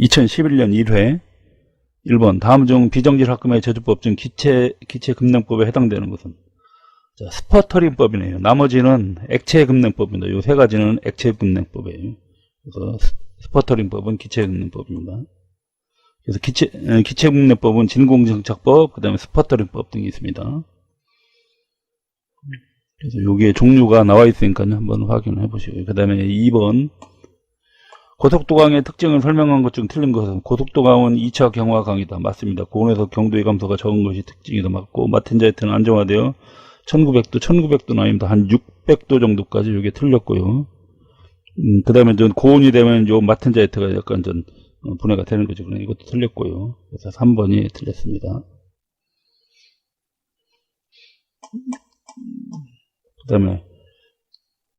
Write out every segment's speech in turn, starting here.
2011년 1회 1번 다음 중 비정질 합금의 저주법 중 기체금융법에 해당되는 것은 자, 스퍼터링법이네요. 나머지는 액체금융법입니다. 이 세 가지는 액체금융법이에요. 그래서 스퍼터링법은 기체금융법입니다. 그래서 기체금융법은 진공정착법, 그 다음에 스퍼터링법 등이 있습니다. 그래서 여기에 종류가 나와 있으니까요. 한번 확인해 보시고요. 그 다음에 2번 고속도강의 특징을 설명한 것 중 틀린 것은 고속도강은 2차 경화 강이다. 맞습니다. 고온에서 경도의 감소가 적은 것이 특징이다. 맞고 마텐자이트는 안정화되어 1900도 아닙니다. 한 600도 정도까지 이게 틀렸고요. 그 다음에 전 고온이 되면 요 마텐자이트가 약간 전 분해가 되는 거죠. 그러니까 이것도 틀렸고요. 그래서 3번이 틀렸습니다. 그 다음에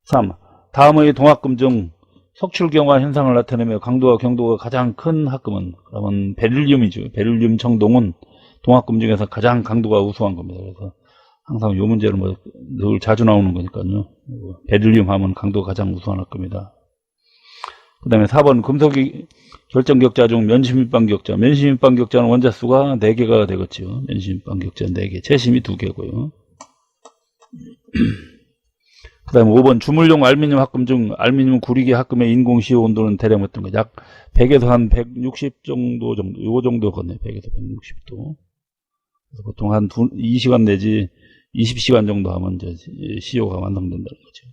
3. 다음의 동합금 중 석출경화 현상을 나타내며 강도와 경도가 가장 큰 합금은 그러면 베릴륨이죠. 베릴륨 청동은 동합금 중에서 가장 강도가 우수한 겁니다. 그래서 항상 이 문제는 뭐 늘 자주 나오는 거니까요. 베릴륨 하면 강도가 가장 우수한 합금이다. 그 다음에 4번 금속이 결정격자 중 면심입방격자. 면심입방격자는 원자수가 4개가 되겠죠. 면심입방격자 4개, 채심이 2개고요. 그 다음에 5번 주물용 알루미늄 합금 중 알루미늄 구리기 합금의 인공 시효 온도는 대략 어떤 거? 약 100에서 한 160 정도, 요 정도거든요. 100에서 160도. 그래서 보통 한 2시간 내지 20시간 정도 하면 이제 시효가 완성된다는 거죠.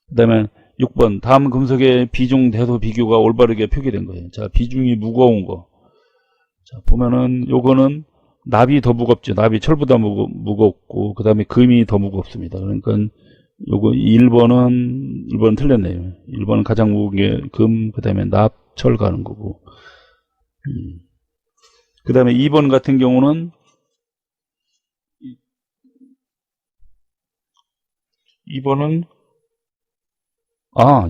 그 다음에 6번 다음 금속의 비중 대소 비교가 올바르게 표기된 거예요. 자, 비중이 무거운 거. 자, 보면은 요거는 납이 더 무겁죠. 납이 철보다 무겁고, 그 다음에 금이 더 무겁습니다. 그러니까 요거 1번은 틀렸네요. 1번은 가장 무거운 게 금, 그 다음에 납, 철 가는 거고. 그 다음에 2번 같은 경우는 2번은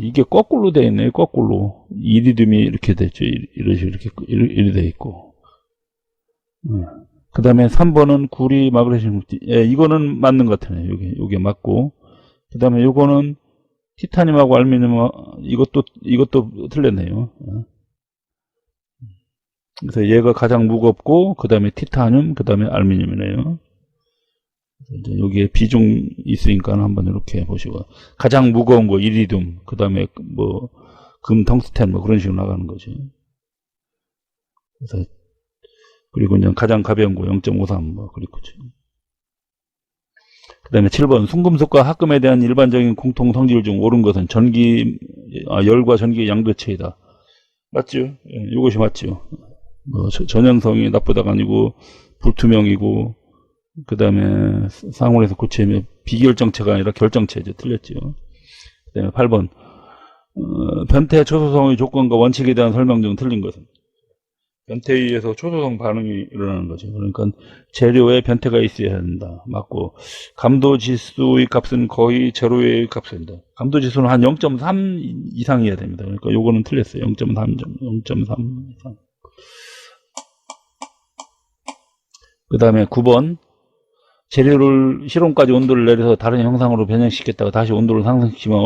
이게 거꾸로 되어 있네요. 거꾸로. 이리듐이 이렇게 됐죠. 이렇게 되어 있고. 그 다음에 3번은 구리, 마그네슘, 이거는 맞는 것 같아요. 요게 맞고. 그 다음에 요거는 티타늄하고 알루미늄, 이것도 틀렸네요. 그래서 얘가 가장 무겁고, 그 다음에 티타늄, 그 다음에 알루미늄이네요. 이제 여기에 비중 있으니까 한번 이렇게 보시고. 가장 무거운 거, 이리듐, 그 다음에 뭐, 금, 텅스텐, 뭐 그런 식으로 나가는 거죠. 그래서, 그리고 이제 가장 가벼운 거, 0.53, 뭐, 그리고. 그 다음에 7번 순금속과 합금에 대한 일반적인 공통 성질 중 옳은 것은 열과 전기의 양도체이다. 맞죠? 예, 이것이 맞죠. 뭐 전연성이 나쁘다가 아니고 불투명이고, 그 다음에 상온에서 고치면 비결정체가 아니라 결정체죠. 틀렸죠. 그 다음에 8번 변태 초소성의 조건과 원칙에 대한 설명 중 틀린 것은 변태에 의해서 초소성 반응이 일어나는 거죠. 그러니까 재료에 변태가 있어야 한다. 맞고, 감도지수의 값은 거의 제로의 값입니다. 감도지수는 한 0.3 이상이어야 됩니다. 그러니까 요거는 틀렸어요. 0.3 이상. 그 다음에 9번 재료를 실온까지 온도를 내려서 다른 형상으로 변형시켰다가 다시 온도를 상승시키면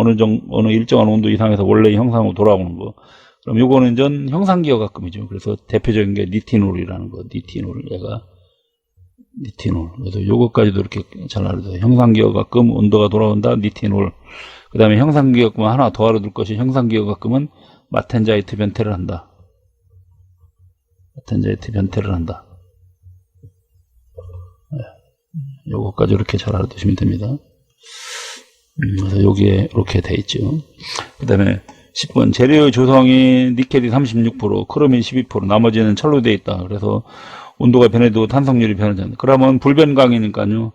어느 일정한 온도 이상에서 원래의 형상으로 돌아오는 거. 그럼 요거는 전 형상기억 합금이죠. 그래서 대표적인 게 니티놀이라는 거. 니티놀. 그래서 요것까지도 이렇게 잘 알아서 형상기억 합금, 온도가 돌아온다, 니티놀. 그 다음에 형상기억 합금 하나 더 알아둘 것이 형상기억 합금은 마텐자이트 변태를 한다. 마텐자이트 변태를 한다. 요것까지 이렇게 잘 알아두시면 됩니다. 그래서 여기에 이렇게 돼 있죠. 그 다음에 10번 재료의 조성이 니켈이 36%, 크롬이 12%, 나머지는 철로 되어 있다. 그래서 온도가 변해도 탄성률이 변하지 않는다. 그러면 불변강이니까요.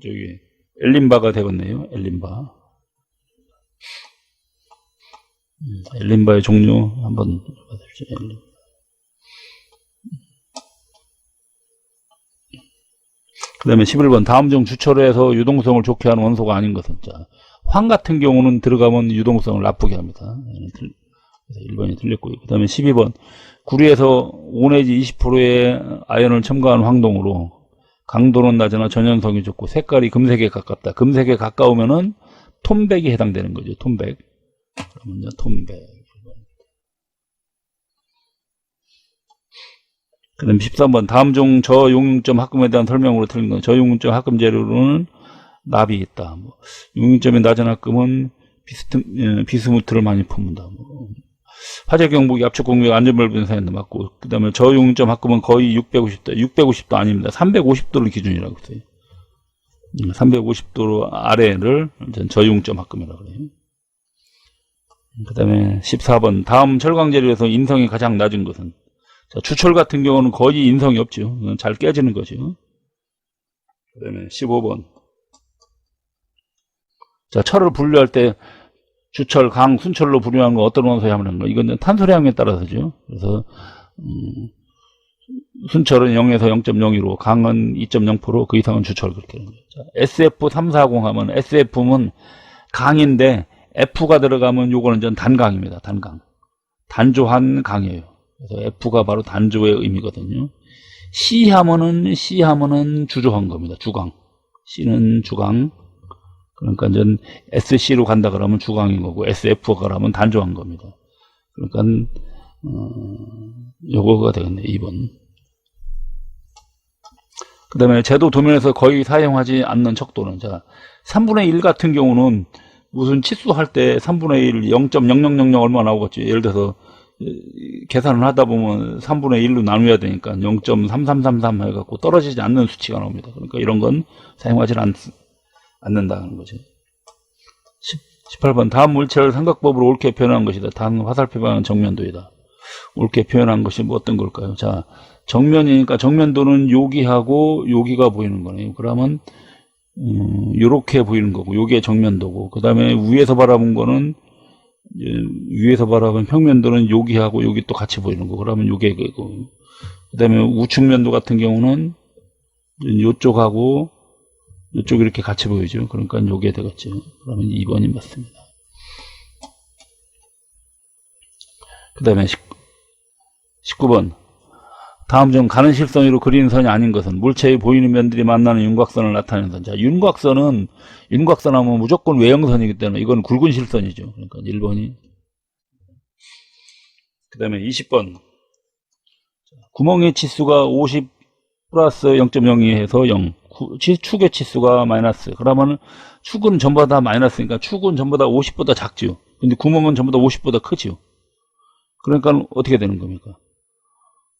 저기 엘린바가 되겠네요. 엘린바의 종류 한번 봐주십시오. 그 다음에 11번 다음 중 주철에서 유동성을 좋게 하는 원소가 아닌 것은 자, 황 같은 경우는 들어가면 유동성을 나쁘게 합니다. 그래서 1번이 틀렸고요. 그 다음에 12번 구리에서 5 내지 20%의 아연을 첨가한 황동으로 강도는 낮으나 전연성이 좋고 색깔이 금색에 가깝다. 금색에 가까우면은 톰백이 해당되는 거죠. 톰백. 그러면요, 톰백. 그 다음에 13번 다음 중 저용융점 합금에 대한 설명으로 틀린 건 저용융점 합금 재료로는 납이 있다. 뭐, 용융점이 낮은 합금은 비스무트를 많이 품는다. 뭐. 화재 경보기, 압축 공격, 안전벨 분사인데 맞고, 그 다음에 저용융점 합금은 거의 650도, 650도 아닙니다. 350도를 기준이라고 써요. 350도 아래를 저용융점 합금이라고 그래요. 그 다음에 14번 다음 철강 재료에서 인성이 가장 낮은 것은 자, 주철 같은 경우는 거의 인성이 없죠. 잘 깨지는 거죠. 그 다음에 15번 자, 철을 분류할 때 주철, 강, 순철로 분류하는 거 어떤 원소에 하는 거 이건 탄소량에 따라서죠. 그래서 순철은 0에서 0.02로 강은 2.0% 그 이상은 주철 그렇게 되는 거예요. SF340 하면 SF는 강인데 F가 들어가면 요거는 전 단강입니다. 단강. 단조한 강이에요. 그래서 F가 바로 단조의 의미거든요. C 하면은 주조한 겁니다. 주강. C는 주강. 그러니까 전 SC로 간다 그러면 주강인 거고 SF가 그러면 단조한 겁니다. 그러니까 요거가 되겠네. 2번. 그 다음에 제도 도면에서 거의 사용하지 않는 척도는 자 3분의 1 같은 경우는 무슨 치수할 때 3분의 1 0.0000 얼마 나오겠지. 예를 들어서 계산을 하다 보면 3분의 1로 나누어야 되니까 0.3333 해갖고 떨어지지 않는 수치가 나옵니다. 그러니까 이런 건 사용하지 않는다는 거죠. 18번 다음 물체를 삼각법으로 옳게 표현한 것이다. 다음 화살표 방향 정면도이다. 옳게 표현한 것이 뭐 어떤 걸까요? 자 정면이니까 정면도는 여기하고 여기가 보이는 거네요. 그러면 요렇게 보이는 거고 요게 정면도고 그 다음에 위에서 바라본 거는 위에서 바라본 평면도는 여기하고 여기 또 같이 보이는 거 그러면 요게 그거 그 다음에 우측면도 같은 경우는 요쪽하고 요쪽 이렇게 같이 보이죠. 그러니까 요게 되겠죠. 그러면 2번이 맞습니다. 그 다음에 19번 다음 중 가는 실선으로 그리는 선이 아닌 것은 물체에 보이는 면들이 만나는 윤곽선을 나타내는 선. 자, 윤곽선 하면 무조건 외형선이기 때문에 이건 굵은 실선이죠. 그러니까 1번이. 그 다음에 20번. 구멍의 치수가 50 플러스 0.02 해서 0. 축의 치수가 마이너스. 그러면 축은 전부 다 마이너스니까 축은 전부 다 50보다 작죠. 근데 구멍은 전부 다 50보다 크죠. 그러니까 어떻게 되는 겁니까?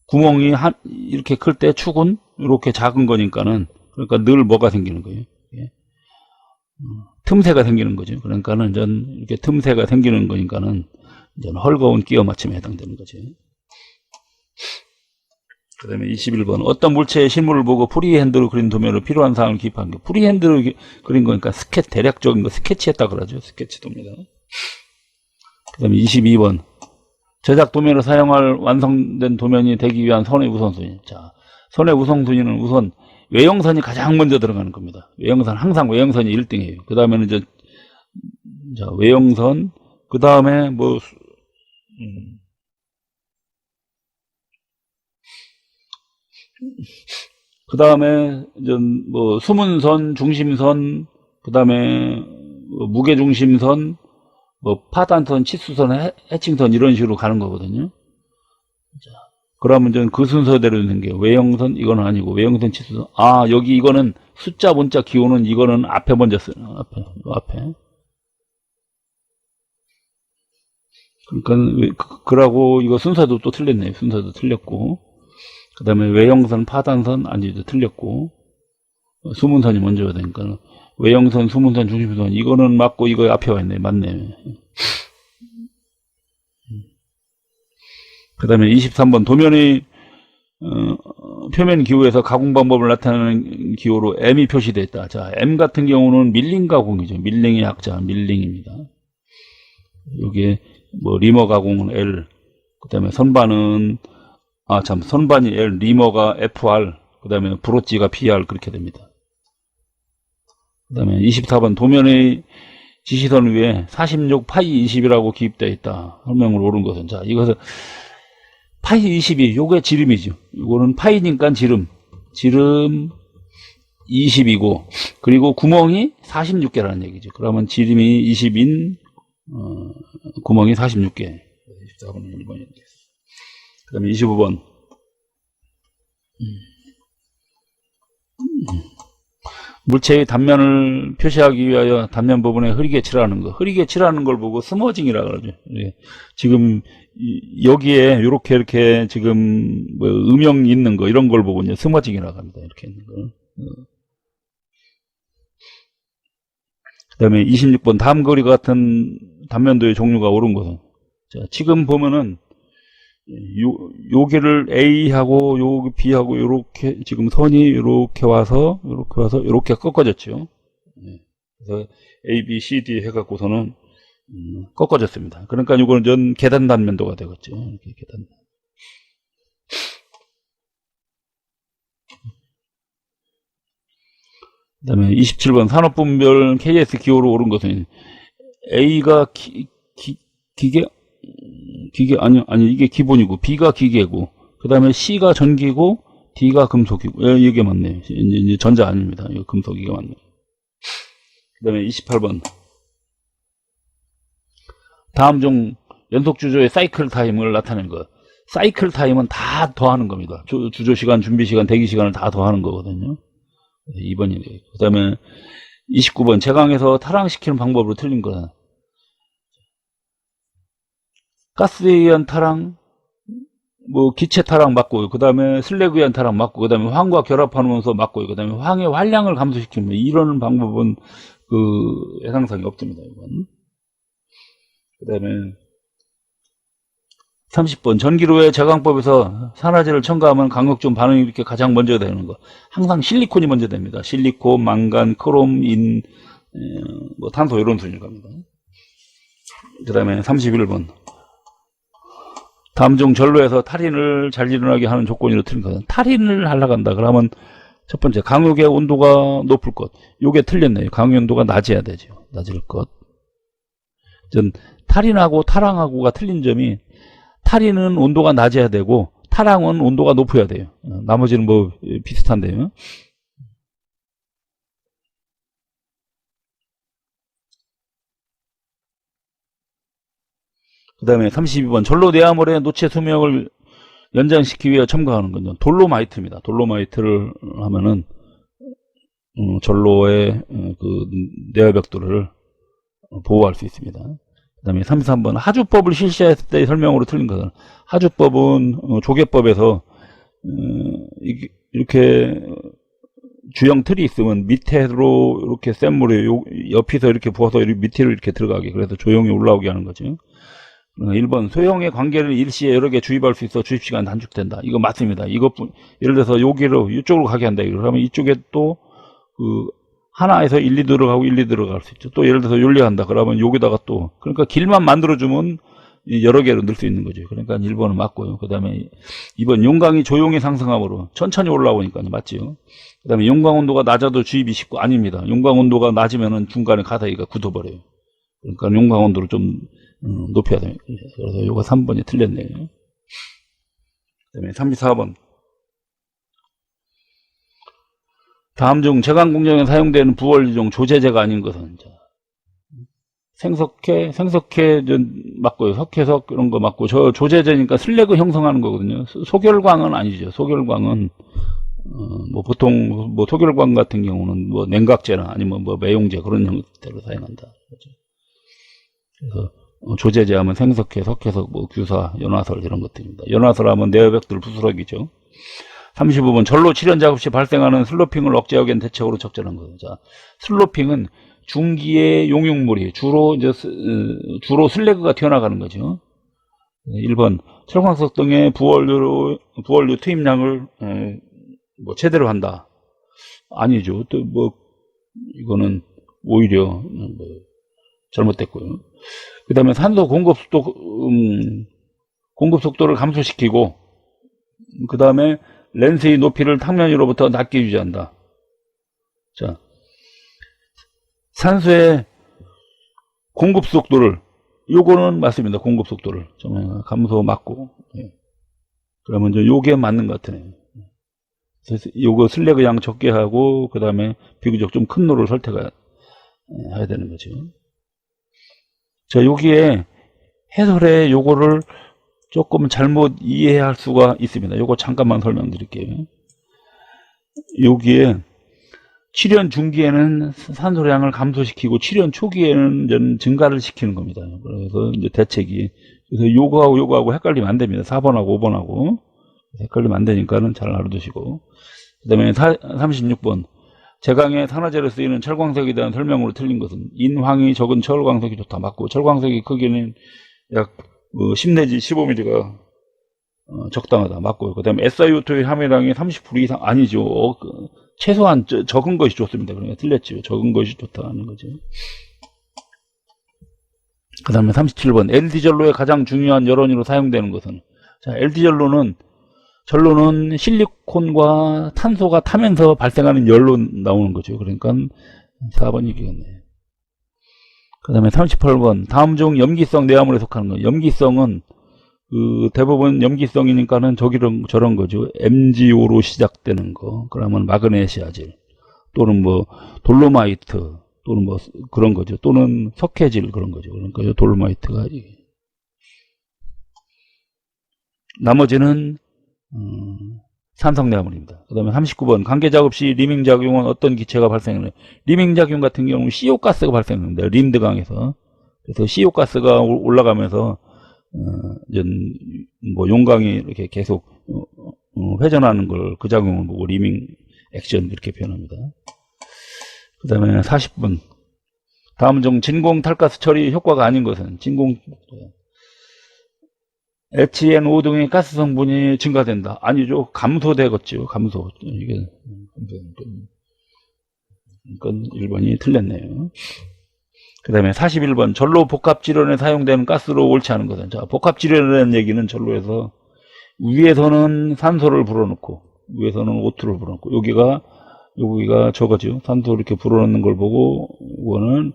구멍이 이렇게 클 때 축은 이렇게 작은 거니까는 그러니까 늘 뭐가 생기는 거예요? 예. 틈새가 생기는 거죠. 그러니까는 전 이렇게 틈새가 생기는 거니까는 이제 헐거운 끼워 맞춤에 해당되는 거죠. 그 다음에 21번 어떤 물체의 실물을 보고 프리핸드로 그린 도면으로 필요한 사항을 기입한 거. 프리핸드로 그린 거니까 대략적인 거 스케치했다 그러죠. 스케치도입니다. 그 다음에 22번 제작 도면을 사용할 완성된 도면이 되기 위한 선의 우선순위. 자, 선의 우선순위는 우선 외형선이 가장 먼저 들어가는 겁니다. 외형선, 항상 외형선이 1등이에요. 그 다음에는 이제, 자, 외형선, 그 다음에 뭐, 그 다음에, 뭐, 수문선, 중심선, 그 다음에, 무게중심선, 뭐 파단선, 치수선, 해칭선 이런 식으로 가는 거거든요. 자, 그러면 저는 그 순서대로 되는 게 외형선 이거는 아니고 외형선, 치수선. 아 여기 이거는 숫자, 문자, 기호는 이거는 앞에 먼저 쓰는 앞에. 그러니까 그러고 이거 순서도 또 틀렸네요. 순서도 틀렸고 그 다음에 외형선, 파단선 아니죠 틀렸고 수문선이 먼저야 되니까. 외형선, 수문선, 중심선 이거는 맞고 이거 앞에 와 있네. 맞네. 그 다음에 23번 도면의 표면 기호에서 가공 방법을 나타내는 기호로 M이 표시되어 있다. 자, M 같은 경우는 밀링 가공이죠. 밀링의 약자 밀링입니다. 여기에 뭐 리머 가공은 L, 그 다음에 선반은 선반이 L, 리머가 FR, 그 다음에 브로치가 PR 그렇게 됩니다. 그 다음에 24번 도면의 지시선 위에 46 파이 20이라고 기입되어 있다. 설명을 옳은 것은 자 이것은 파이 20이 요게 지름이죠. 이거는 파이니까 지름 20이고 그리고 구멍이 46개라는 얘기죠. 그러면 지름이 20인 구멍이 46개. 24번은 1번이 되겠습니다. 그 다음에 25번 물체의 단면을 표시하기 위하여 단면 부분에 흐리게 칠하는 거. 흐리게 칠하는 걸 보고 스머징이라 그러죠. 예. 지금 여기에 이렇게 지금 뭐 음영 있는 거 이런 걸 보고 이제 스머징이라고 합니다. 이렇게 있는 거. 그다음에 26번 다음 거리 같은 단면도의 종류가 옳은 것은. 자, 지금 보면은 요게를 A하고 요 B하고 요렇게 지금 선이 요렇게 와서 요렇게 꺾어졌죠. 그래서 A, B, C, D 해갖고서는 꺾어졌습니다. 그러니까 이거는 전 계단 단면도가 되겠죠. 이렇게 계단. 그 다음에 27번 산업분별 KS 기호로 옳은 것은 A가 기계 아니 이게 기본이고 B가 기계고 그 다음에 C가 전기고 D가 금속이고 이게 맞네요. 이제 전자 아닙니다. 이거 금속 이게 맞네요. 그 다음에 28번 다음 중 연속주조의 사이클 타임을 나타내는 것. 사이클 타임은 다 더하는 겁니다. 주조시간, 준비시간, 대기시간을 다 더하는 거거든요. 2번이네요. 그 다음에 29번 제강에서 타랑시키는 방법으로 틀린 거다. 가스에 의한 타랑, 뭐 기체 타랑 맞고요. 그 다음에 슬래그에 의한 타랑 맞고, 그 다음에 황과 결합하면서 맞고요. 그 다음에 황의 활량을 감소시키면 이런 방법은 그 해당상이 없습니다. 이건. 그 다음에 30번 전기로의 제강법에서 산화제를 첨가하면 강력준 반응이 이렇게 가장 먼저 되는 거. 항상 실리콘이 먼저 됩니다. 실리콘, 망간, 크롬, 뭐 탄소 이런 순위로 갑니다. 그 다음에 31번 다음 중 전로에서 탈인을 잘 일어나게 하는 조건으로 틀린 것은 탈인을 하려고 한다. 그러면 첫 번째 강육의 온도가 높을 것. 요게 틀렸네요. 강육 온도가 낮아야 되죠. 낮을 것. 전 탈인하고 타랑하고가 틀린 점이 탈인은 온도가 낮아야 되고 타랑은 온도가 높아야 돼요. 나머지는 뭐 비슷한데요. 그 다음에 32번 전로 내화물의 노체 수명을 연장시키기 위해 첨가하는 건요. 돌로마이트입니다. 돌로마이트를 하면은 전로의 그 내화벽돌을 보호할 수 있습니다. 그 다음에 33번 하주법을 실시했을 때의 설명으로 틀린 것은 하주법은 조개법에서 이렇게 주형 틀이 있으면 밑으로 이렇게 센 물에 옆에서 이렇게 부어서 밑으로 이렇게 들어가게 그래서 조형이 올라오게 하는 거죠. 1번 소형의 관계를 일시에 여러 개 주입할 수 있어 주입시간 단축된다. 이거 맞습니다. 이것뿐 예를 들어서 여기로 이쪽으로 가게 한다. 그러면 이쪽에 또 그 하나에서 1, 2 들어가고 1, 2 들어갈 수 있죠. 또 예를 들어서 윤리한다. 그러면 여기다가 또 그러니까 길만 만들어주면 여러 개로 넣을 수 있는 거죠. 그러니까 1번은 맞고요. 그 다음에 2번 용광이 조용히 상승함으로 천천히 올라오니까 맞죠. 그 다음에 용광 온도가 낮아도 주입이 쉽고 아닙니다. 용광 온도가 낮으면 중간에 가다기가 굳어버려요. 그러니까 용광 온도를 좀 높여야 됩니다. 그래서 요거 3번이 틀렸네요. 그 다음에 34번 다음 중 제강 공정에 사용되는 부원리종 조제제가 아닌 것은 생석회 맞고요. 석회석 이런 거 맞고 저 조제제니까 슬래그 형성하는 거거든요. 소결광은 아니죠. 소결광은 뭐 보통 뭐 소결광 같은 경우는 뭐 냉각제나 아니면 뭐 매용제 그런 형태로 사용한다. 그래서 조제제 하면 생석회, 석회석, 뭐 규사, 연화설 이런 것들입니다. 연화설 하면 내화벽돌 부스러기죠. 35번 전로 칠연 작업 시 발생하는 슬로핑을 억제하기 위한 대책으로 적절한 거죠. 자, 슬로핑은 중기의 용융물이 주로 슬래그가 튀어나가는 거죠. 1번 철광석 등의 부원류 투입량을 뭐 제대로 한다. 아니죠. 또 뭐 이거는 오히려 뭐 잘못됐고요. 그 다음에 산소 공급 속도를 감소시키고 그 다음에 렌스의 높이를 탕면 위로부터 낮게 유지한다. 자, 산소의 공급 속도를 요거는 맞습니다. 공급 속도를 좀 감소 맞고 그러면 이제 요게 맞는 것 같으네요. 그래서 요거 슬래그 양 적게 하고 그 다음에 비교적 좀 큰 노를 선택해야 되는 거죠. 자, 여기에 해설에 요거를 조금 잘못 이해할 수가 있습니다. 요거 잠깐만 설명드릴게요. 여기에 출현 중기에는 산소량을 감소시키고 출현 초기에는 이제 증가를 시키는 겁니다. 그래서 이제 대책이, 그래서 요거하고 헷갈리면 안 됩니다. 4번하고 5번하고 헷갈리면 안 되니까는 잘 알아두시고. 그 다음에 36번. 제강의 산화제로 쓰이는 철광석에 대한 설명으로 틀린 것은 인황이 적은 철광석이 좋다. 맞고, 철광석의 크기는 약 10 내지 15mm가 적당하다. 맞고요. 그 다음에 SiO2의 함유량이 30% 이상 아니죠. 최소한 적은 것이 좋습니다. 그러니까 틀렸죠. 적은 것이 좋다는 거죠. 그 다음에 37번. LD전로의 가장 중요한 열원으로 사용되는 것은, 자, LD전로는 실리콘과 탄소가 타면서 발생하는 열로 나오는 거죠. 그러니까 4번이 이겠네요. 그 다음에 38번. 다음 중 염기성 내화물에 속하는 거. 염기성은 대부분 염기성이니까는 저런 거죠. MgO로 시작되는 거. 그러면 마그네시아질 또는 뭐 돌로마이트 또는 뭐 그런 거죠. 또는 석회질 그런 거죠. 그러니까 돌로마이트가, 나머지는 산성내화물입니다. 그 다음에 39번. 관계작업 시 리밍작용은 어떤 기체가 발생하나요? 리밍작용 같은 경우는 CO가스가 발생합니다. 림드강에서. 그래서 CO가스가 올라가면서 뭐 용광이 이렇게 계속 회전하는 걸, 그 작용을 보고 리밍 액션 이렇게 표현합니다. 그 다음에 40번. 다음 중 진공 탈가스 처리 효과가 아닌 것은, HNO 등의 가스 성분이 증가된다. 아니죠. 감소되겠죠. 감소. 이게, 그러니까 1번이 틀렸네요. 그 다음에 41번. 전로 복합질원에 사용되는 가스로 옳지 않은 것은, 자, 복합질원이라는 얘기는 전로에서 위에서는 산소를 불어넣고, 위에서는 O2를 불어넣고, 여기가 저거죠. 산소 이렇게 불어넣는 걸 보고, 이거는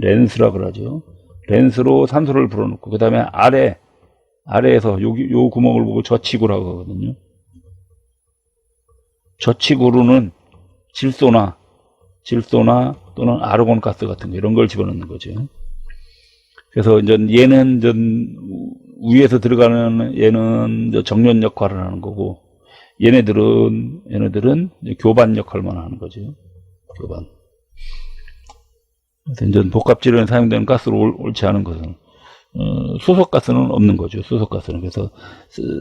렌스라 그러죠. 렌스로 산소를 불어넣고, 그 다음에 아래에서 요 구멍을 보고 저치구라고 하거든요. 저치구로는 질소나 또는 아르곤 가스 같은 거, 이런 걸 집어넣는 거죠. 그래서 이제 얘는 위에서 들어가는 얘는 정련 역할을 하는 거고, 얘네들은 교반 역할만 하는 거죠. 교반. 그래서 이제 복합질원에 사용되는 가스로 옳지 않은 것은, 수소가스는 없는 거죠. 수소가스는. 그래서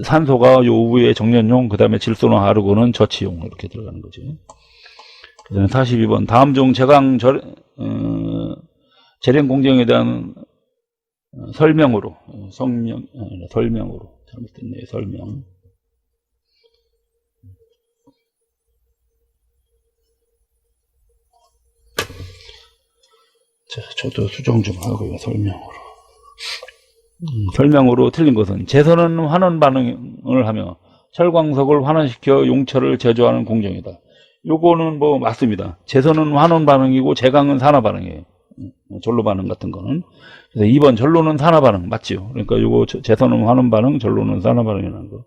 산소가 요 위에 정련용, 그 다음에 질소나 아르곤은 저치용 이렇게 들어가는 거죠. 그 다음에 42번. 다음 중 제강 재련 공정에 대한 설명으로 잘못됐네요. 설명. 자, 저도 수정 좀 하고요. 설명으로 틀린 것은, 재선은 환원 반응을 하며 철광석을 환원시켜 용철을 제조하는 공정이다. 요거는 뭐 맞습니다. 재선은 환원 반응이고 제강은 산화 반응이에요. 전로 반응 같은 거는. 그래서 2번 전로는 산화 반응 맞지요. 그러니까 요거 재선은 환원 반응, 전로는 산화 반응이라는 거.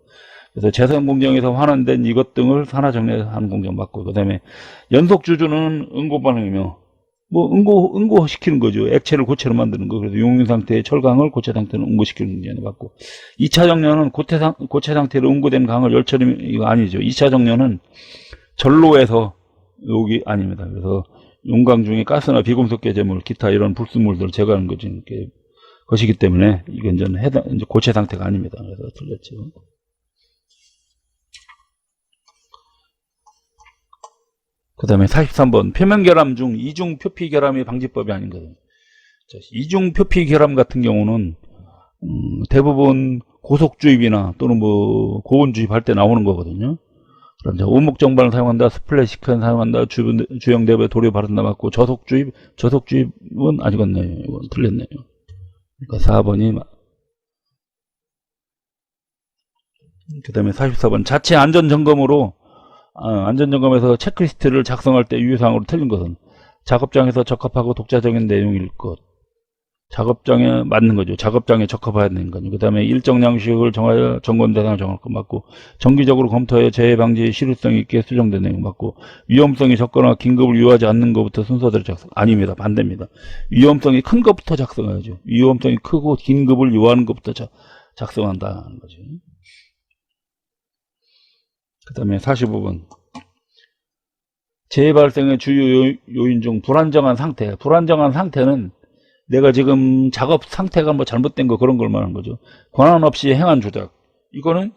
그래서 재선 공정에서 환원된 이것 등을 산화 정례하는 공정 맞고, 그다음에 연속 주주는 응고 반응이며, 뭐 응고시키는 거죠. 액체를 고체로 만드는 거. 그래서 용융 상태의 철강을 고체 상태로 응고시키는 게 맞고, 2차 정렬은 고체 상태로 응고된 강을 열처리, 이거 아니죠. 2차 정렬은 전로에서, 여기 아닙니다. 그래서 용광 중에 가스나 비금속 개제물, 기타 이런 불순물들을 제거하는 것이기 때문에 이건 이제 고체 상태가 아닙니다. 그래서 틀렸죠. 그 다음에 43번. 표면결함 중 이중 표피 결함의 방지법이 아닌 거예요. 이중 표피 결함 같은 경우는 대부분 고속주입이나 또는 뭐 고온주입할 때 나오는 거거든요. 그럼 오목 정반을 사용한다, 스플래시칸 사용한다, 주형 대부에 도료 바른다 맞고, 저속주입은 아니겠네요. 이건 틀렸네요. 그러니까 4번이. 그 다음에 44번. 자체 안전점검에서 체크리스트를 작성할 때 유효사항으로 틀린 것은, 작업장에서 적합하고 독자적인 내용일 것. 작업장에 맞는 거죠. 작업장에 적합해야 되는 거죠. 그 다음에 일정 양식을 정하여 점검 대상을 정할 것 맞고, 정기적으로 검토하여 재해 방지 실효성 있게 수정된 내용 맞고, 위험성이 적거나 긴급을 요하지 않는 것부터 순서대로 작성. 아닙니다. 반대입니다. 위험성이 큰 것부터 작성해야죠. 위험성이 크고 긴급을 요하는 것부터 작성한다는 거죠. 그 다음에 45번. 재발생의 주요 요인 중 불안정한 상태. 불안정한 상태는 내가 지금 작업 상태가 뭐 잘못된 거 그런 걸 말하는 거죠. 권한 없이 행한 조작. 이거는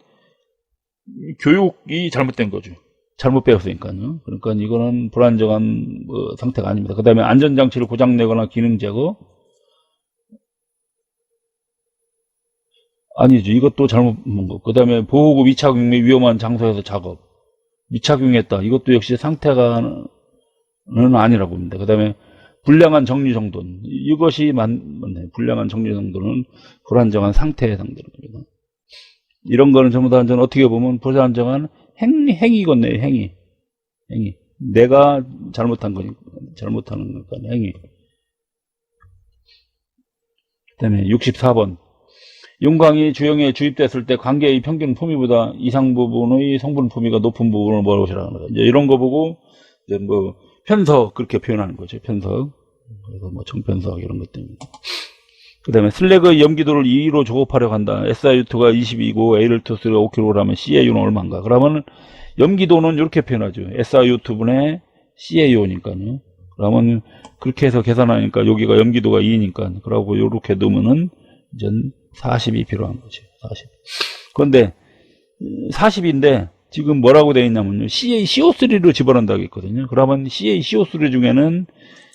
교육이 잘못된 거죠. 잘못 배웠으니까요. 그러니까 이거는 불안정한 상태가 아닙니다. 그 다음에 안전장치를 고장내거나 기능 제거. 아니죠. 이것도 잘못한 거. 그 다음에 보호구 미착용 및 위험한 장소에서 작업. 미착용했다. 이것도 역시 상태가는 아니라고 봅니다. 그 다음에 불량한 정리 정돈. 이것이 맞네. 불량한 정리 정돈은 불안정한 상태에 해당되는 겁니다. 이런 거는 전부 다 어떻게 보면 불안정한 행위겠네요. 행위. 내가 잘못한 거니까, 잘못하는 거니까, 행위. 그 다음에 64번. 용광이 주형에 주입됐을 때 관계의 평균 품위보다 이상 부분의 성분 품위가 높은 부분을 모르시라는 거예요. 이제 이런 거 보고, 이제 뭐, 편석, 그렇게 표현하는 거죠. 편석. 그래서 뭐, 청편석, 이런 것 때문에. 그 다음에 슬래그의 염기도를 2로 조급하려고 한다. SiO2가 22고, Al2,3가 5kg라면 CaU는 얼마인가? 그러면, 염기도는 이렇게 표현하죠. SiO2분의 CaO니까요. 그러면, 그렇게 해서 계산하니까, 여기가 염기도가 2니까, 그러고 이렇게 넣으면은, 이제 40이 필요한 거죠. 40. 그런데 40인데 지금 뭐라고 되어 있냐면요. CaCO3로 집어넣는다고 했거든요. 그러면 CaCO3 중에는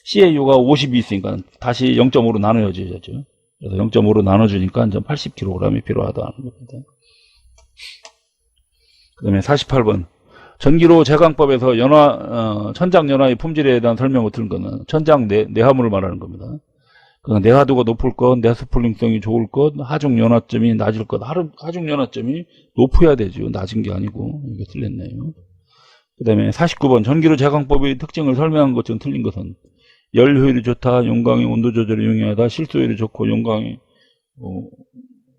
CaU가 50이 있으니까 다시 0.5로 나눠야죠. 그래서 0.5로 나눠주니까 이제 80kg이 필요하다는 겁니다. 그 다음에 48번. 전기로 제광법에서 천장 연화의 품질에 대한 설명을 들은 거는 천장 내화물을 말하는 겁니다. 내화도가 높을 것, 내스플링성이 좋을 것, 하중 연화점이 낮을 것. 하중 연화점이 높아야 되죠. 낮은 게 아니고. 이게 틀렸네요. 그 다음에 49번. 전기로 제광법의 특징을 설명한 것처럼 틀린 것은 열 효율이 좋다, 용광의 온도 조절이 용이하다, 실수 효율이 좋고, 용광의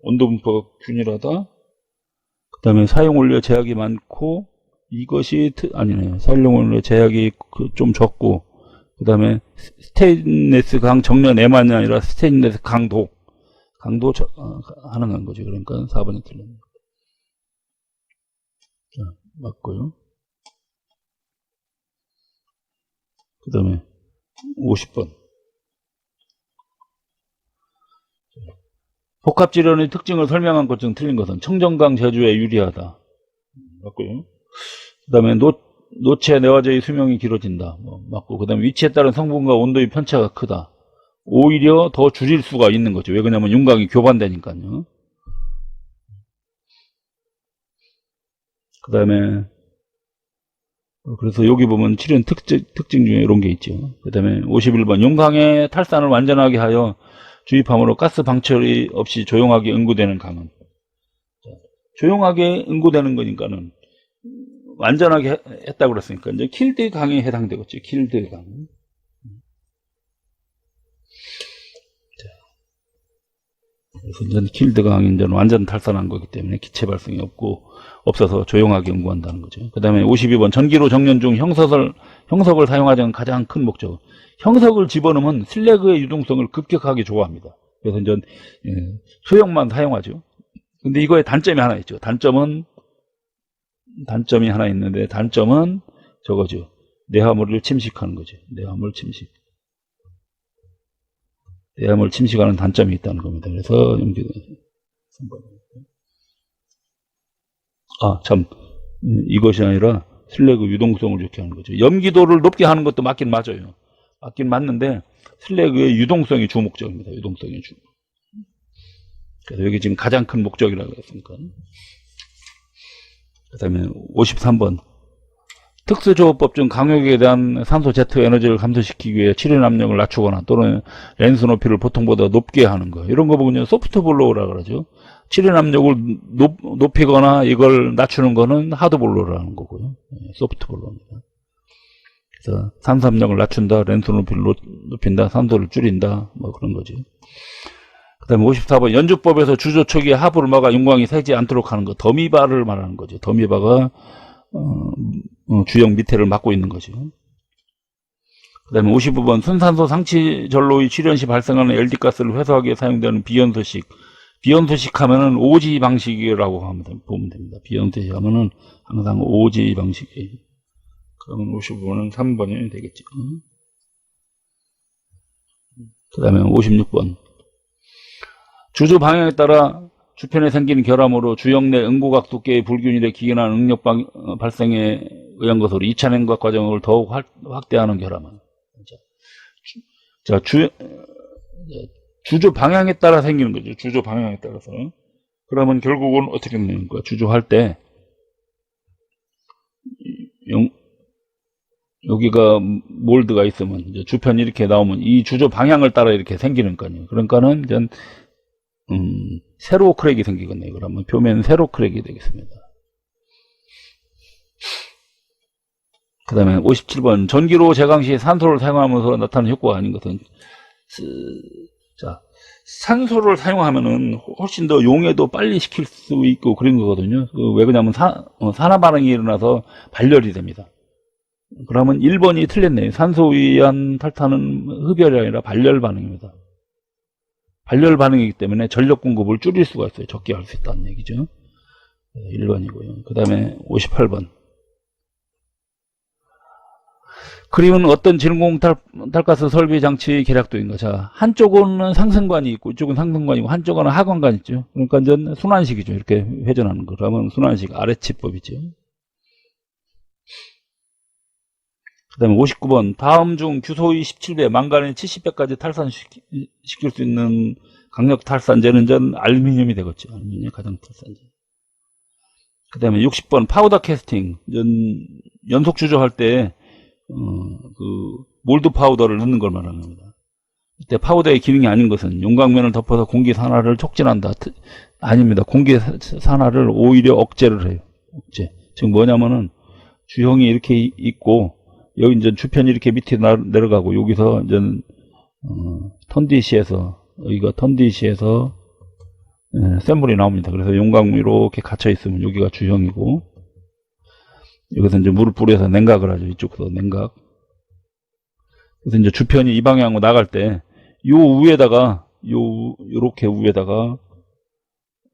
온도 분포가 균일하다. 그 다음에 사용 원료 제약이 많고, 이것이 아니네요. 사용 원료 제약이 좀 적고, 그 다음에 스테인레스 강 정련에만이 아니라 스테인레스 강도 가능한 거죠. 그러니까 4번이 틀립니다. 자, 맞고요. 그 다음에 50번. 복합질환의 특징을 설명한 것 중 틀린 것은 청정강 제조에 유리하다. 맞고요. 그 다음에 노체 내화제의 수명이 길어진다. 맞고. 그 다음에 위치에 따른 성분과 온도의 편차가 크다. 오히려 더 줄일 수가 있는 거죠. 왜 그러냐면 윤곽이 교반되니까요. 그 다음에 그래서 여기 보면 치료는 특징 중에 이런 게 있죠. 그 다음에 51번. 용광의 탈산을 완전하게 하여 주입함으로 가스 방출이 없이 조용하게 응고되는 강은. 조용하게 응고되는 거니까는 완전하게 했다고 그랬으니까 이제 킬드 강에 해당되겠죠. 킬드 강. 그래서 이제 킬드 강이 이제 완전 탈산한 거기 때문에 기체 발생이 없어서 조용하게 응고한다는 거죠. 그 다음에 52번. 전기로 정련 중 형석을 사용하자는 가장 큰 목적. 형석을 집어넣으면 슬래그의 유동성을 급격하게 좋아합니다. 그래서 이제 소형만 사용하죠. 근데 이거에 단점이 하나 있죠. 단점이 하나 있는데, 단점은 저거죠. 내화물을 침식하는 거죠. 내화물 침식하는 단점이 있다는 겁니다. 그래서 이것이 아니라 슬래그 유동성을 좋게 하는 거죠. 염기도를 높게 하는 것도 맞긴 맞아요. 맞긴 맞는데 슬래그의 유동성이 주 목적입니다. 유동성이 주. 그래서 여기 지금 가장 큰 목적이라고 했으니까. 그 다음에 53번. 특수조업법 중 강력에 대한 산소 제트 에너지를 감소시키기 위해 칠연 압력을 낮추거나 또는 렌스 높이를 보통보다 높게 하는 거. 이런 거 보면 소프트 블로우라고 그러죠. 칠연 압력을 높이거나 이걸 낮추는 거는 하드 블로우라는 거고요. 소프트 블로우입니다. 그래서 산소 압력을 낮춘다, 렌스 높이를 높인다, 산소를 줄인다, 뭐 그런 거지. 그 다음에 54번. 연주법에서 주조 초기에 하부를 막아 윤광이 새지 않도록 하는 거. 더미바를 말하는 거죠. 더미바가 주형 밑에를 막고 있는 거죠. 그 다음에 55번. 순산소 상치 전로의 출현 시 발생하는 LD가스를 회수하기 위해 사용되는 비연소식. 비연소식 하면은 오지 방식이라고 보면 됩니다. 비연소식 하면은 항상 오지 방식이 그러면 55번은 3번이 되겠죠. 그 다음에 56번. 주조 방향에 따라 주편에 생기는 결함으로 주역 내 응고각 두께의 불균일에 기인한 응력 발생에 의한 것으로 2차 냉각 과정을 더욱 확대하는 결함은. 자, 주조 방향에 따라 생기는 거죠. 주조 방향에 따라서. 그러면 결국은 어떻게 되는 거야? 주조할 때, 여기가 몰드가 있으면, 이제 주편이 이렇게 나오면 이 주조 방향을 따라 이렇게 생기는 거아니에요. 그러니까는, 이제, 세로 크랙이 생기겠네요. 그러면 표면 세로 크랙이 되겠습니다. 그 다음에 57번. 전기로 제강 시 산소를 사용하면서 나타나는 효과가 아닌 것은, 자, 산소를 사용하면은 훨씬 더 용해도 빨리 시킬 수 있고 그런 거거든요. 왜 그러냐면 산화 반응이 일어나서 발열이 됩니다. 그러면 1번이 틀렸네요. 산소에 의한 탈탄은 흡열이 아니라 발열 반응입니다. 발열 반응이기 때문에 전력 공급을 줄일 수가 있어요. 적게 할 수 있다는 얘기죠. 1번이고요. 그 다음에 58번. 그림은 어떤 진공 탈가스 설비 장치 계략도인가. 자, 한쪽은 상승관이 있고 이쪽은 상승관이고 한쪽은 하관관이 있죠. 그러니까 이제 순환식이죠. 이렇게 회전하는 거. 그러면 순환식 아래치법이죠. 그 다음에 59번. 다음 중 규소위 17배, 망간의 70배까지 탈산시킬 수 있는 강력 탈산제는 전 알루미늄이 되겠죠. 알루미늄이 가장 탈산제. 그 다음에 60번. 파우더 캐스팅. 연속 주조할 때 몰드 파우더를 넣는 걸 말하는 겁니다. 이때 파우더의 기능이 아닌 것은 용광면을 덮어서 공기 산화를 촉진한다. 아닙니다. 공기 산화를 오히려 억제를 해요. 억제. 즉 뭐냐면은 주형이 이렇게 있고 여기 이제 주편이 이렇게 밑에 내려가고 여기서 이제 턴디시에서 여기가 턴디시에서 샘물이 나옵니다. 그래서 용광이 이렇게 갇혀 있으면 여기가 주형이고 여기서 이제 물을 뿌려서 냉각을 하죠. 이쪽에서 냉각. 그래서 이제 주편이 이 방향으로 나갈 때, 위에다가, 요렇게 위에다가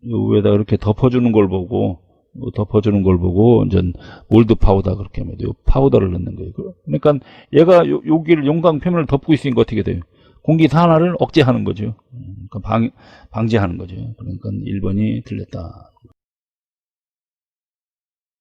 이렇게 덮어주는 걸 보고, 이제 몰드 파우더 그렇게 하면 요 파우더를 넣는 거예요. 그러니까 얘가 여기를 용광 표면을 덮고 있으니까 어떻게 돼요? 공기 산화를 억제하는 거죠. 그러니까 방지하는 거죠. 그러니까 1번이 틀렸다.